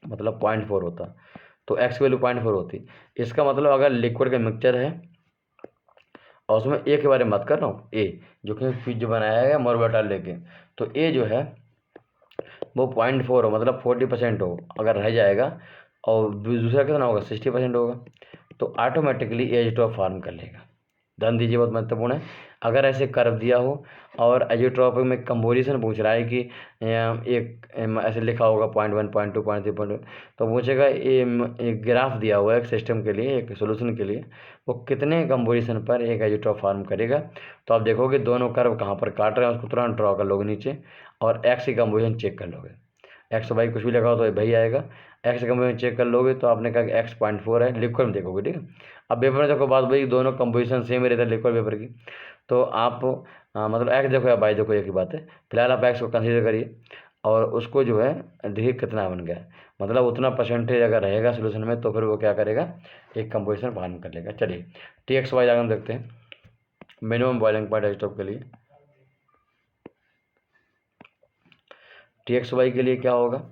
[SPEAKER 1] मतलब 0.4 होता, तो एक्स की वैल्यू 0.4 होती। इसका मतलब अगर लिक्विड का मिक्सचर है और उसमें ए के बारे में बात कर रहा हूँ, ए जो कि जो बनाया गया मोरबेटाल लेके, तो ए जो है वो 0.4 हो, मतलब 40% हो, अगर रह जाएगा, और दूसरा कितना होगा 60% होगा, तो ऑटोमेटिकली एजिट्रॉप फॉर्म कर लेगा। ध्यान दीजिए, बहुत महत्वपूर्ण है। अगर ऐसे कर्व दिया हो और एजिट्रॉप में कंपोजिशन पूछ रहा है कि एक ऐसे लिखा होगा 0.1, 0.2, 0.3, तो पूछेगा एक ग्राफ दिया हुआ है एक सिस्टम के लिए, एक सोल्यूशन के लिए, वो कितने कंपोजिशन पर एक एजिट्रॉप फॉर्म करेगा। तो आप देखोगे दोनों कर्व कहाँ पर काट रहे हैं उसको तुरंत ड्रॉ कर लोगे नीचे, और एक्स की कंपोजिशन चेक कर लोगे, एक्स वाई कुछ भी लगा हो तो वही आएगा। एक्स कंपोजिशन चेक कर लोगे तो आपने कहा कि एक्स 0.4 है, लिक्विड में देखोगे, ठीक है। अब वेपर में देखो, बात वही, दोनों कंपोजिशन सेम ही रहता है लिक्विड वेपर की, तो आप मतलब एक्स देखो या वाई देखो, एक ही बात है। फिलहाल आप एक्स को कंसीडर करिए और उसको जो है देखिए कितना बन गया, मतलब उतना परसेंटेज अगर रहेगा सोल्यूशन में तो फिर वो क्या करेगा, एक कंपोजिशन फॉर्म कर लेगा। चलिए टी एक्स वाई डायग्राम देखते हैं मिनिमम बॉइलिंग पॉइंट एजिट्रॉप के लिए। टी एक्स वाई के लिए क्या होगा,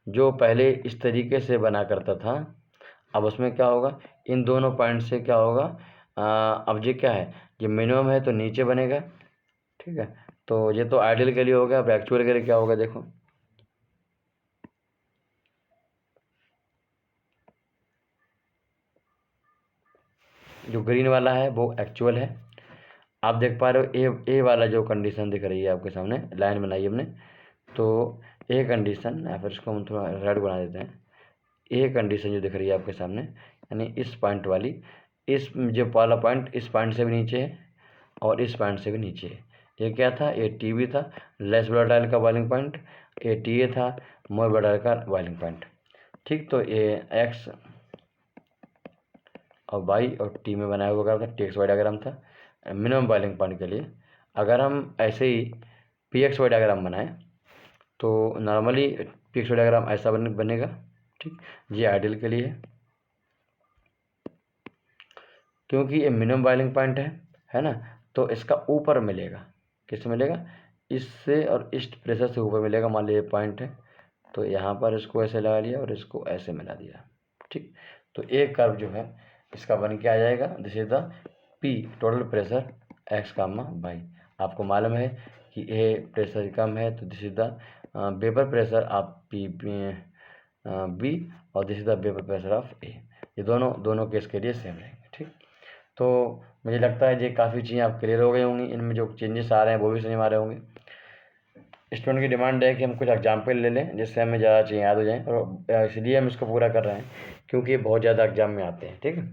[SPEAKER 1] जो पहले इस तरीके से बना करता था, अब उसमें क्या होगा, इन दोनों पॉइंट से क्या होगा, अब ये क्या है, ये मिनिमम है तो नीचे बनेगा, ठीक है। तो ये तो आइडियल के लिए हो गया। अब एक्चुअल के लिए क्या होगा, देखो जो ग्रीन वाला है वो एक्चुअल है। आप देख पा रहे हो ए वाला जो कंडीशन दिख रही है आपके सामने, लाइन बनाई हमने, तो ए कंडीशन, या फिर इसको हम थोड़ा रेड बना देते हैं, ए कंडीशन जो दिख रही है आपके सामने, यानी इस पॉइंट वाली, इस जो वाला पॉइंट इस पॉइंट से भी नीचे है और इस पॉइंट से भी नीचे है। ये क्या था, ये टी बी था, लेस वोलेटाइल का बॉइलिंग पॉइंट, ये टी ए था, मोर वोलेटाइल का बॉइलिंग पॉइंट। ठीक, तो ये एक्स और वाई और टी में बनाया हुआ था, टी एक्स वाई डायग्राम था मिनिमम बॉइलिंग पॉइंट के लिए। अगर हम ऐसे ही पी एक्स वाई डायग्राम बनाएं तो normally P X Y diagram ऐसा बनेगा, ठीक, ये आइडियल के लिए है, क्योंकि ये मिनिमम बॉइलिंग पॉइंट है ना, तो इसका ऊपर मिलेगा, किससे मिलेगा, इससे और इस प्रेशर से ऊपर मिलेगा। मान लीजिए पॉइंट है तो यहाँ पर इसको ऐसे लगा लिया और इसको ऐसे मिला दिया, ठीक, तो एक कर्व जो है इसका बन के आ जाएगा, this is the P total pressure x comma y. आपको मालूम है कि ए प्रेशर कम है तो this is the vapour pressure of P B, और this is the vapour pressure of A. ये दोनों केस के लिए सेम रहेंगे, ठीक। तो मुझे लगता है ये काफ़ी चीज़ें आप क्लियर हो गई होंगी, इनमें जो चेंजेस आ रहे हैं वो भी समझ में आ रहे होंगे। स्टूडेंट की डिमांड है कि हम कुछ एग्जाम्पल ले लें जिससे हमें ज़्यादा चीज़ें याद हो जाएँ, और इसलिए हम इसको पूरा कर रहे हैं क्योंकि ये बहुत ज़्यादा एग्जाम में आते हैं, ठीक है।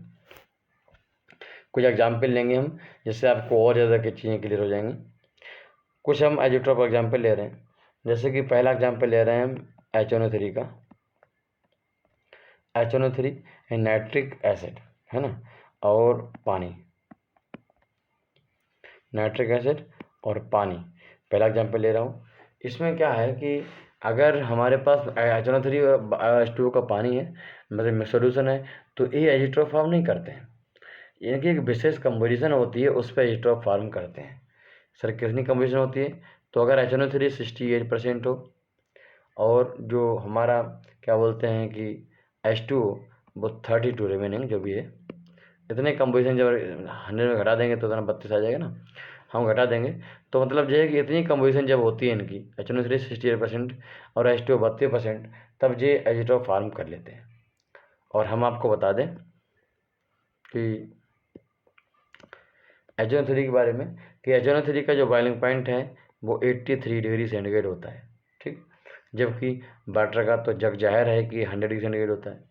[SPEAKER 1] कुछ एग्जाम्पल लेंगे हम जिससे आपको और ज़्यादा की चीज़ें क्लियर हो जाएंगी। कुछ हम एजिट्रॉप एग्जाम्पल ले रहे हैं, जैसे कि पहला एग्जाम्पल ले रहे हैं हम HNO3 का। HNO3 है नाइट्रिक एसिड, है ना, और पानी, नाइट्रिक एसिड और पानी। पहला एग्जाम्पल ले रहा हूँ। इसमें क्या है कि अगर हमारे पास HNO3 और H2O का पानी है, मतलब सोल्यूशन है, तो ये एजिट्रोप फॉर्म नहीं करते हैं। इनकी एक विशेष कंपोजिशन होती है, उस पर एजिट्रोप फॉर्म करते हैं। सर कितनी कंपोजिशन होती है? तो अगर HNO3 68% हो और जो हमारा क्या बोलते हैं कि H2O वो 32 रिमेनिंग जो भी है, इतने कंपोजिशन जब 100 में घटा देंगे तो इतना 32 आ जाएगा ना, हम घटा देंगे। तो मतलब ये है कि इतनी कंपोजिशन जब होती है इनकी, HNO3 68% और H2O 32%, तब ये एजिट्रोप फॉर्म कर लेते हैं। और हम आपको बता दें कि HNO3 के बारे में कि HNO3 का जो बॉइलिंग पॉइंट है वो 83 डिग्री सेंटीग्रेड होता है, ठीक। जबकि वाटर का तो जग जाहिर है कि 100 डिग्री सेंटीग्रेड होता है।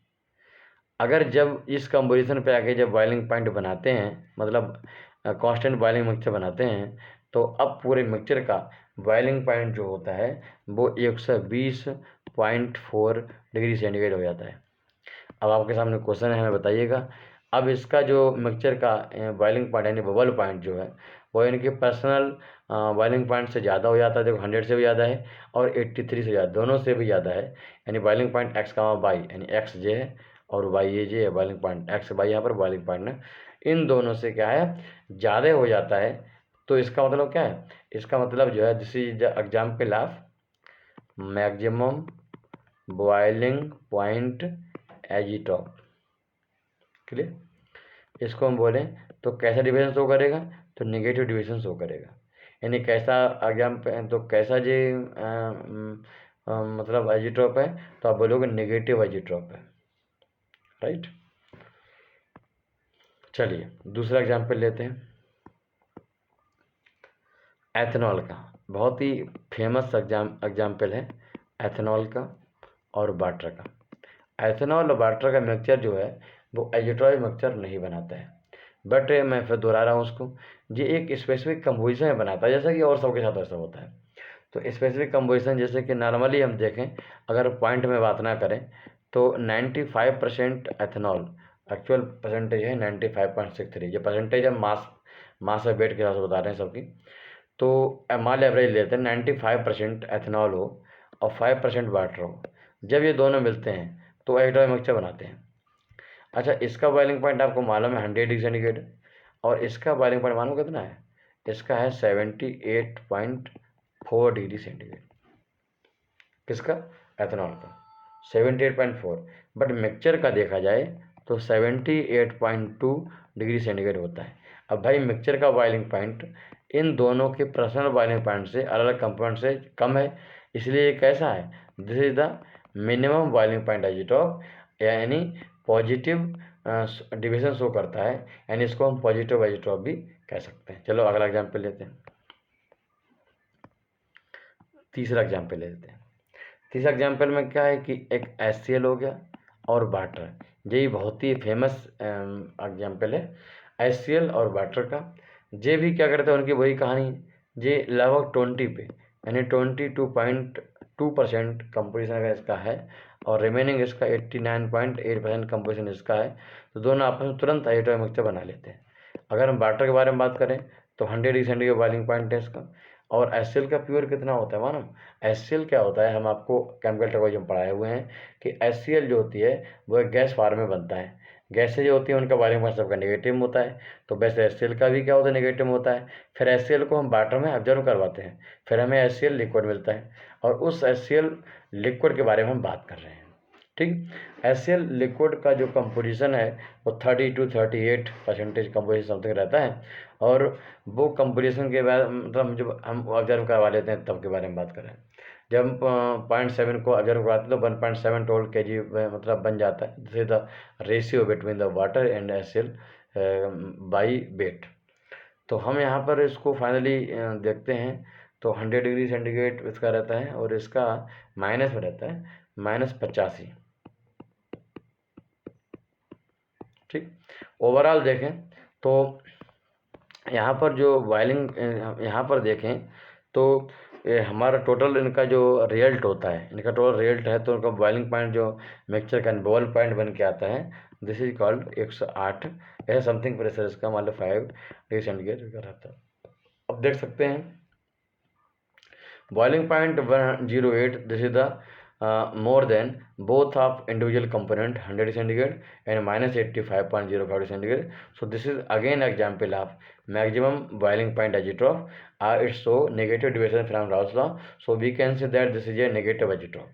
[SPEAKER 1] अगर जब इस कंपोजिशन पे आके जब बॉइलिंग पॉइंट बनाते हैं, मतलब कांस्टेंट बॉइलिंग मिक्सचर बनाते हैं, तो अब पूरे मिक्सचर का बॉइलिंग पॉइंट जो होता है वो 120.4 डिग्री सेंटीग्रेड हो जाता है। अब आपके सामने क्वेश्चन है, हमें बताइएगा। अब इसका जो मिक्सचर का बॉइलिंग पॉइंट यानी बबल पॉइंट जो है वो इनके पर्सनल बॉइलिंग पॉइंट से ज़्यादा हो जाता है। देखो 100 से भी ज़्यादा है और 83 से ज़्यादा, दोनों से भी ज़्यादा है। यानी बॉइलिंग पॉइंट एक्स का वाई यानी एक्स जे है और वाई ये जे है। बॉइलिंग पॉइंट एक्स वाई यहाँ पर बॉइलिंग पॉइंट है, इन दोनों से क्या है ज़्यादा हो जाता है। तो इसका मतलब क्या है? इसका मतलब जो है, this is the example of maximum boiling point azeotrope. Clear? इसको हम बोलें तो कैसा डिवीजन शो करेगा? तो नेगेटिव डिवीजन शो करेगा। यानी कैसा एग्जाम्पल, तो कैसा जे मतलब एजिट्रॉप है, तो आप बोलोगे नेगेटिव एजिट्रॉप है, राइट। चलिए दूसरा एग्जाम्पल लेते हैं, एथेनॉल का। बहुत ही फेमस एग्जाम्पल है एथेनॉल का और वाटर का। एथेनॉल और वाटर का मिक्सचर जो है वो एजिट्रॉप मिक्सचर नहीं बनाता है, बट मैं फिर दोहरा रहा हूँ उसको, ये एक स्पेसिफिक कंपोजिशन में बनाता है, जैसा कि और सबके साथ ऐसा होता है। तो स्पेसिफिक कंपोजिशन जैसे कि नॉर्मली हम देखें, अगर पॉइंट में बात ना करें, तो 95% एथेनॉल, एक्चुअल परसेंटेज है 95.63। ये परसेंटेज हम मास और वेट के हिसाब से बता रहे हैं सबकी। तो मान एवरेज लेते हैं 95% एथेनॉल हो और 5% वाटर हो, जब ये दोनों मिलते हैं तो एजिट्रॉप मिक्सचर बनाते हैं। अच्छा, इसका बॉइलिंग पॉइंट आपको मालूम है 100 डिग्री सेंटीग्रेड, और इसका बॉइलिंग पॉइंट मालूम कितना है? इसका है 78.4 डिग्री सेंटीग्रेड। किसका? एथेनॉल का 78.4। बट मिक्सचर का देखा जाए तो 78.2 डिग्री सेंटीग्रेड होता है। अब भाई मिक्सचर का बॉइलिंग पॉइंट इन दोनों के पर्सनल बॉइलिंग पॉइंट से, अलग अलग कंपोनेंट से कम है, इसलिए ये कैसा है? This is the minimum boiling point azeotrope, यानी पॉजिटिव डिविजन शो करता है, यानी इसको हम पॉजिटिव एजिट्रॉप भी कह सकते हैं। चलो अगला एग्जाम्पल लेते हैं, तीसरा एग्जाम्पल लेते हैं। तीसरा एग्जाम्पल में क्या है कि एक HCl हो गया और वाटर, यही बहुत ही फेमस एग्जाम्पल है HCl और वाटर का। ये भी क्या करते हैं, उनकी वही कहानी, ये लगभग 20 पे यानी 22.2% कंपोजिशन अगर इसका है और रिमेनिंग इसका 89.8% कंपोजिशन इसका है, तो दोनों आपस में तुरंत एजिट्रॉप मिक्सचर बना लेते हैं। अगर हम वाटर के बारे में बात करें तो 100 डिग्री सेंटीग्रेड बॉइलिंग पॉइंट है इसका, और HCl का प्योर कितना होता है मालूम? HCl क्या होता है, हम आपको केमिकल टेक्नोलॉजी में पढ़ाए हुए हैं कि HCl जो होती है वो एक गैस फॉर्म में बनता है। गैसें जो होती हैं उनका बॉइलिंग पॉइंट सबका नेगेटिव होता है, तो वैसे HCl का भी क्या होता है? नेगेटिव होता है। फिर HCl को हम वाटर में ऑब्जर्व करवाते हैं, फिर हमें HCl लिक्विड मिलता है, और उस HCl लिक्विड के बारे में हम बात कर रहे हैं, ठीक। HCl लिक्विड का जो कंपोजिशन है वो 30 to 38% कंपोजिशन समथिंग रहता है, और वो कंपोजिशन के बाद मतलब जब हम ऑब्जर्व करवा लेते हैं तब के बारे में बात करें, जब हम 0.7 को ऑब्जर्व करवाते हैं तो 1.7 टोल kg मतलब बन जाता है। This is the ratio between the water and HCl by wait. तो हम यहाँ पर इसको फाइनली देखते हैं, तो 100 डिग्री सेंटीग्रेड इसका रहता है और इसका माइनस में रहता है -85, ठीक। ओवरऑल देखें तो यहाँ पर जो बॉइलिंग यहाँ पर देखें तो हमारा टोटल इनका जो रिजल्ट होता है, इनका टोटल रिजल्ट है, तो उनका बॉइलिंग पॉइंट जो मिक्सचर का बॉइल पॉइंट बन के आता है दिस इज कॉल्ड 108 ऐसा समथिंग प्रेशर इसका मान लो 5 डिग्री सेंटीग्रेड का रहता है। अब देख सकते हैं boiling point 108, this is the more than both of individual component 100 centigrade and minus 85.05 centigrade. So this is again example of maximum boiling point azeotrope, it's so negative deviation from Raoult's law, so we can say that this is a negative azeotrope.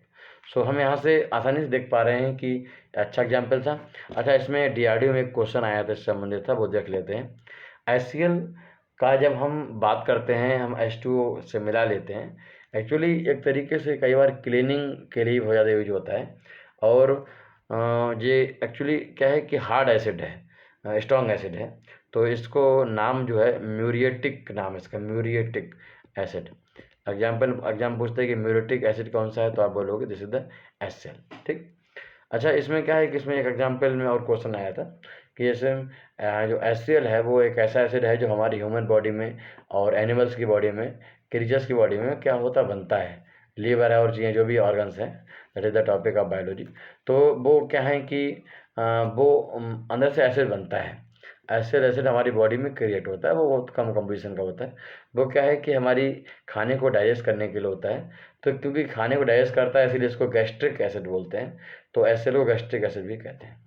[SPEAKER 1] So हम यहाँ से आसानी से देख पा रहे हैं कि अच्छा एग्जाम्पल था। अच्छा, इसमें DRDO में एक क्वेश्चन आया था, इससे संबंधित था, वो देख लेते हैं। HCl का जब हम बात करते हैं, हम H2O से मिला लेते हैं, एक्चुअली एक तरीके से कई बार क्लीनिंग के लिए बहुत ज़्यादा यूज होता है। और ये एक्चुअली क्या है कि हार्ड एसिड है, स्ट्रॉन्ग एसिड है, तो इसको नाम जो है म्यूरिएटिक नाम है इसका, म्यूरिएटिक एसिड। एग्जाम पूछते हैं कि म्यूरिएटिक एसिड कौन सा है, तो आप बोलोगे दिस इज द HCl। ठीक। अच्छा, इसमें क्या है कि इसमें एक एग्जाम्पल में और क्वेश्चन आया था कि जैसे जो HCl है वो एक ऐसा एसिड है जो हमारी ह्यूमन बॉडी में और एनिमल्स की बॉडी में, क्रीचर्स की बॉडी में क्या होता बनता है, लीवर है और चीज़ें जो भी ऑर्गन्स हैं, that is the topic of biology. तो वो क्या है कि वो अंदर से एसिड बनता है। एसिड हमारी बॉडी में क्रिएट होता है, वो बहुत कम कंपोजिशन का होता है। वो क्या है कि हमारी खाने को डाइजेस्ट करने के लिए होता है, तो क्योंकि खाने को डाइजेस्ट करता है इसीलिए इसको गैस्ट्रिक एसिड बोलते हैं, तो HCl को गैस्ट्रिक एसिड भी कहते हैं।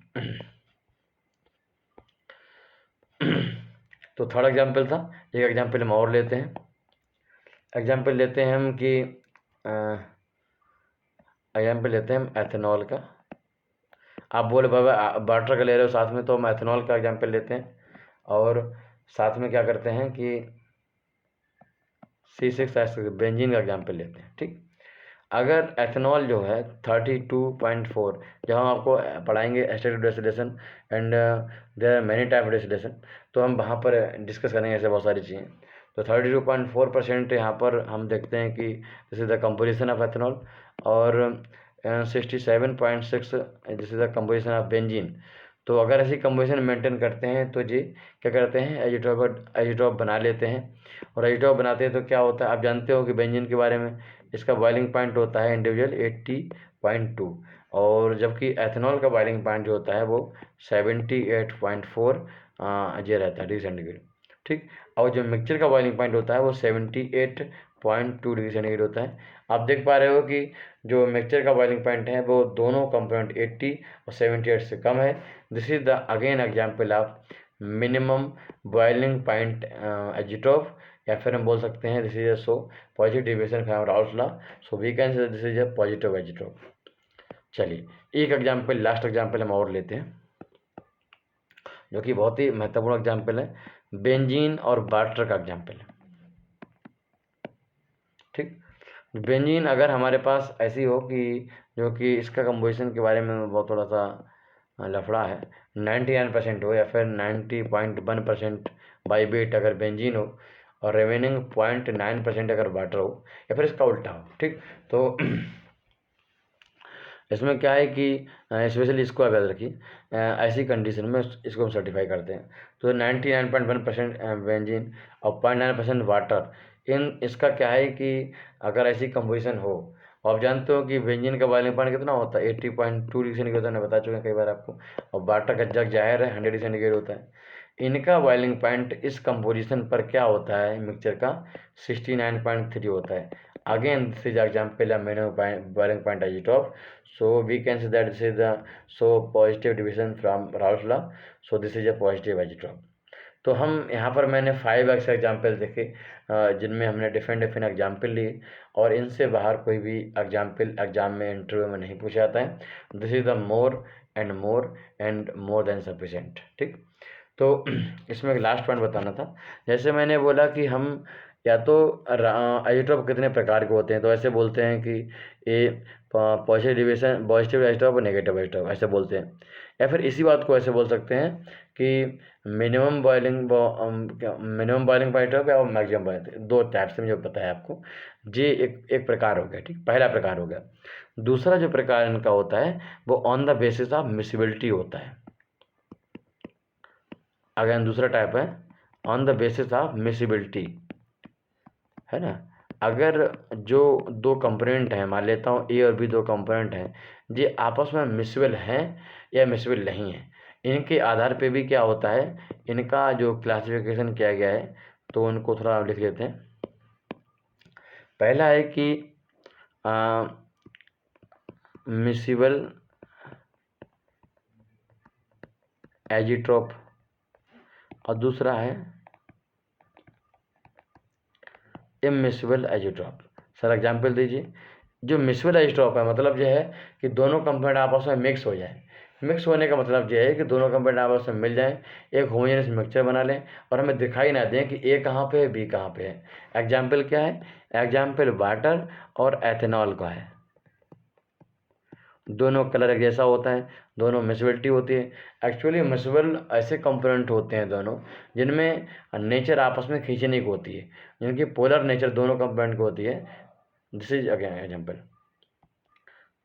[SPEAKER 1] तो थर्ड एग्जाम्पल था। एक एग्जाम्पल हम और लेते हैं। एग्जाम्पल लेते हैं हम कि एग्जाम्पल लेते हैं हम एथेनॉल का। आप बोले बाबा वाटर का ले रहे हो साथ में, तो हम एथेनॉल का एग्जाम्पल लेते हैं और साथ में क्या करते हैं कि C6H बेंजीन का एग्जाम्पल लेते हैं। ठीक। अगर एथेनॉल जो है 32.4, जब हम आपको पढ़ाएंगे azeotropic distillation and there are many type of distillation, तो हम वहाँ पर डिस्कस करेंगे ऐसे बहुत सारी चीज़ें। तो 32.4% यहाँ पर हम देखते हैं कि this is the composition of ethanol, और 67.6 this is the composition of benzene. तो अगर ऐसी कंपोजिशन मेंटेन करते हैं तो जी क्या करते हैं, एजिटोप बना लेते हैं। और एजिटोप बनाते हैं तो क्या होता है, आप जानते हो कि बेंजीन के बारे में, इसका बॉइलिंग पॉइंट होता है इंडिविजुअल 80.2, और जबकि एथेनॉल का बॉइलिंग पॉइंट जो होता है वो 78.4 ये रहता है डिग्री सेंटीग्रेड। ठीक। और जो मिक्सचर का बॉइलिंग पॉइंट होता है वो 78.2 डिग्री सेंटीग्रेड होता है। आप देख पा रहे हो कि जो मिक्सचर का बॉइलिंग पॉइंट है वो दोनों कंपोनेंट 80 और 78 से कम है। This is the again example of minimum boiling point azeotrope, या फिर हम बोल सकते हैं this is a so positive deviation from Raoult's law, so we can say this is a positive azeotrope. चलिए एक एग्जाम्पल, लास्ट एग्जाम्पल हम और लेते हैं जो कि बहुत ही महत्वपूर्ण एग्जाम्पल है, बेंजीन और वाटर का एग्जाम्पल है। ठीक। बेंजीन अगर हमारे पास ऐसी हो कि जो कि इसका कंपोजिशन के बारे में बहुत थोड़ा सा लफड़ा है, 99% हो या फिर 90.1% बाई वेट अगर बेंजीन हो और रिमेनिंग 0.9% अगर वाटर हो, या फिर इसका उल्टा हो। ठीक। तो इसमें क्या है कि स्पेशली इसको आप याद रखिए, ऐसी कंडीशन में इसको हम सर्टिफाई करते हैं। तो 99.1% बेंजीन और 0.9% वाटर, इसका क्या है कि अगर ऐसी कंपोजिशन हो, आप जानते हो कि बेंजीन का बॉइलिंग पॉइंट कितना होता है, 80.2 डिग्री सेंटीग्रेड होता है, मैं बता चुका कई बार आपको, और वाटर का जग जाहिर है 100 डिग्री सेंटीग्रेड होता है। इनका बॉइलिंग पॉइंट इस कंपोजिशन पर क्या होता है मिक्सचर का, 69.3 होता है। Again, this is example of minimum boiling point azeotrope. So we can say that this is the positive division from Raoult's law. So this is a positive azeotrope. तो हम यहाँ पर मैंने 5 ऐसे एग्जाम्पल देखे जिनमें हमने डिफरेंट एग्जाम्पल लिए, और इनसे बाहर कोई भी एग्जाम्पल एग्जाम में इंटरव्यू में नहीं पूछा जाता है। This is the more and more than sufficient. ठीक। तो इसमें एक लास्ट पॉइंट बताना था। जैसे मैंने बोला कि हम या तो एजिटोप कितने प्रकार के होते हैं, तो ऐसे बोलते हैं कि ये पॉजिटिव एजिटोप और नेगेटिव एजिटोप ऐसे बोलते हैं, या फिर इसी बात को ऐसे बोल सकते हैं कि मिनिमम बॉइलिंग पॉइंट हो गया और मैक्सिमम बॉइलिंग, 2 टाइप से मुझे पता है आपको। ये एक प्रकार हो गया। ठीक। पहला प्रकार हो गया। दूसरा जो प्रकार इनका होता है वो on the basis of miscibility होता है। अगेन दूसरा टाइप है on the basis of miscibility, है ना। अगर जो 2 कंपोनेंट हैं, मान लेता हूँ A और B 2 कंपोनेंट हैं, ये आपस में मिसबल हैं या मिसबल नहीं है, इनके आधार पे भी क्या होता है, इनका जो क्लासिफिकेशन किया गया है, तो उनको थोड़ा लिख लेते हैं। पहला है कि मिसिबल एजिट्रोप और दूसरा है इमिसिबल एजिट्रोप। सर एग्जाम्पल दीजिए। जो मिसिबल एजिट्रोप है मतलब यह है कि दोनों कंपाउंड आपस में मिक्स हो जाए। मिक्स होने का मतलब यह है कि दोनों कंपाउंड आपस में मिल जाएं, एक होमोजेनस मिक्सचर बना लें और हमें दिखाई ना दें कि ए कहाँ पे है बी कहाँ पे है। एग्जाम्पल क्या है, एग्जाम्पल वाटर और एथेनॉल का है। दोनों कलर एक जैसा होता है, दोनों मिसिबिलिटी होती है। एक्चुअली मिसिबल ऐसे कंपोनेंट होते हैं दोनों जिनमें नेचर आपस में खींचने की होती है, जिनकी पोलर नेचर दोनों कंपोनेंट की होती है। This is again example.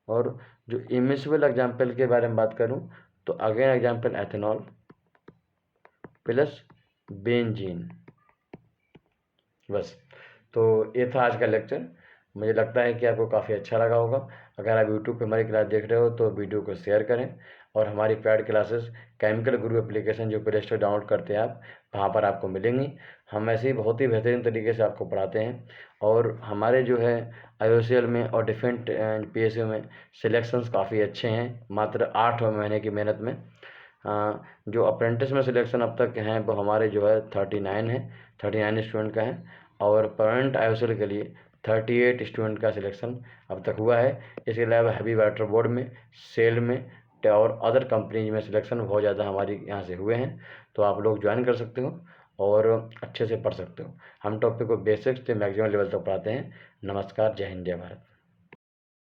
[SPEAKER 1] और जो इमिसिबल एग्जाम्पल के बारे में बात करूं तो again example ethanol plus benzene. बस, तो ये था आज का लेक्चर। मुझे लगता है कि आपको काफ़ी अच्छा लगा होगा। अगर आप यूट्यूब पे हमारी क्लास देख रहे हो तो वीडियो को शेयर करें और हमारी पेड क्लासेस केमिकल गुरु एप्लीकेशन जो प्ले स्टोर डाउनलोड करते हैं आप, वहाँ पर आपको मिलेंगी। हम ऐसे ही बहुत ही बेहतरीन तरीके से आपको पढ़ाते हैं और हमारे जो है IOCL में और डिफरेंट PSU में सिलेक्शंस काफ़ी अच्छे हैं, मात्र 8 महीने की मेहनत में। जो अप्रेंटिस में सिलेक्शन अब तक हैं वो हमारे जो है 39 है, 39 स्टूडेंट का है और परमानेंट IOCL के लिए 38 स्टूडेंट का सिलेक्शन अब तक हुआ है। इसके अलावा हैवी वाटर बोर्ड में, सेल में और अदर कंपनीज में सिलेक्शन बहुत ज़्यादा हमारी यहाँ से हुए हैं। तो आप लोग ज्वाइन कर सकते हो और अच्छे से पढ़ सकते हो। हम टॉपिक को बेसिक्स से मैक्सिमम लेवल तक पढ़ाते हैं। नमस्कार, जय हिंद, जय भारत।